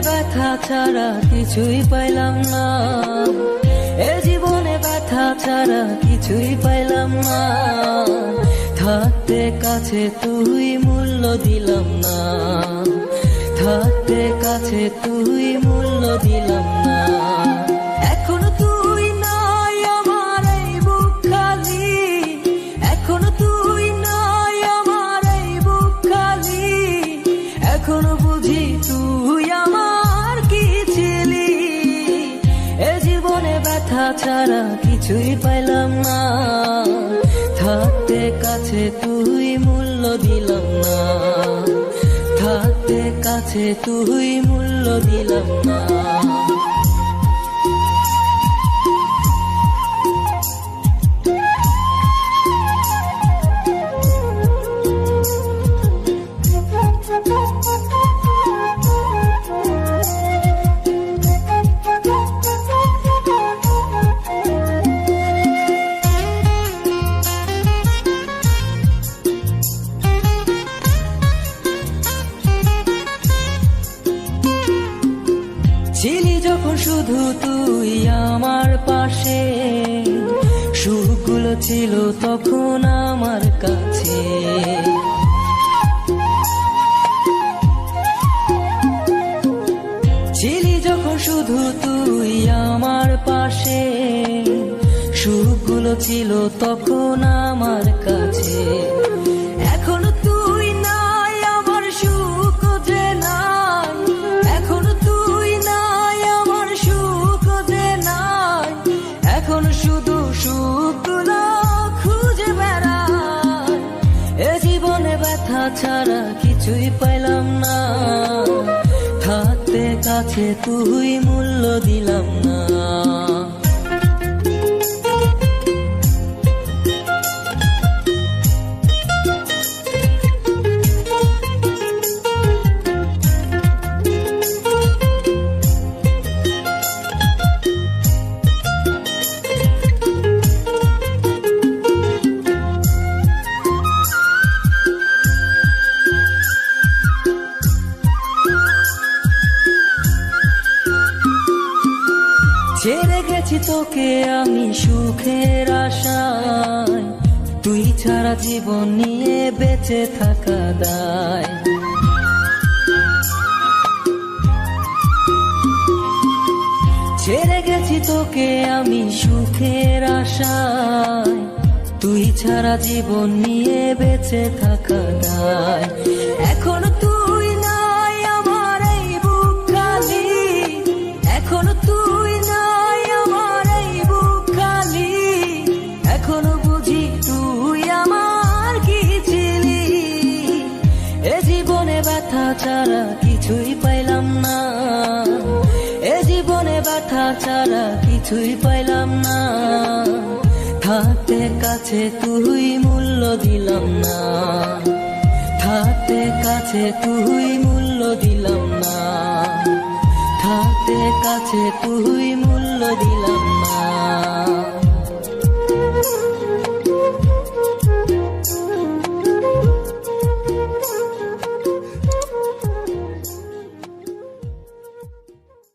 ব্যথা ছাড়া কিছুই পাইলাম না, এ জীবনে ব্যথা ছাড়া কিছুই পাইলাম না। থাকতে কাছে তুই মূল্য দিলাম না, থাকতে কাছে তুই মূল্য দিলাম না। এখনো তুই নাই আমার এই বুক খালি, এখনো তুই নাই আমার এই বুক খালি। এখনো বুঝি তুই আমার কি ছিলি, এ জীবনে ব্যথা ছাড়া কিছুই পাইলাম না। থাকতে কাছে তুই মূল্য দিলাম না, থাকতে কাছে তুই মূল্য দিলাম না। ছিলি যখন শুধু তুই আমার পাশে, সুখগুলো ছিল তখন আমার কাছে। ছিলি যখন শুধু তুই আমার পাশে, সুখগুলো ছিল তখন আমার কাছে। এখনো তুই নাই আমার সুখ যে নাই, এখনো তুই নাই আমার সুখ যে নাই। এখন শুধু সুখগুলো খুঁজে বেড়াই, এ জীবনে ব্যথা ছাড়া কিছুই পাইলাম না। থাকতে কাছে তুই মূল্য দিলাম না। ছেড়ে গেছি তোকে আমি সুখের আশায়, তুই ছাড়া জীবন নিয়ে বেঁচে থাকা দায়। ছেড়ে গেছি তোকে আমি সুখের আশায়, তুই ছাড়া জীবন নিয়ে বেঁচে থাকা দায়। এখনো তুই নাই আমার এই বুক খালি, এখনো তুই নাই আমার এই বুক খালি। এখনো বুঝি তুই আমার কি ছিলি, এ জীবনে ব্যথা ছাড়া কিছুই পাইলাম না, এ জীবনে ব্যথা ছাড়া কিছুই পাইলাম না। থাকতে কাছে তুই মূল্য দিলাম না, থাকতে কাছে তুই মূল্য দিলাম না, থাকতে কাছে তুই মূল্য দিলাম না।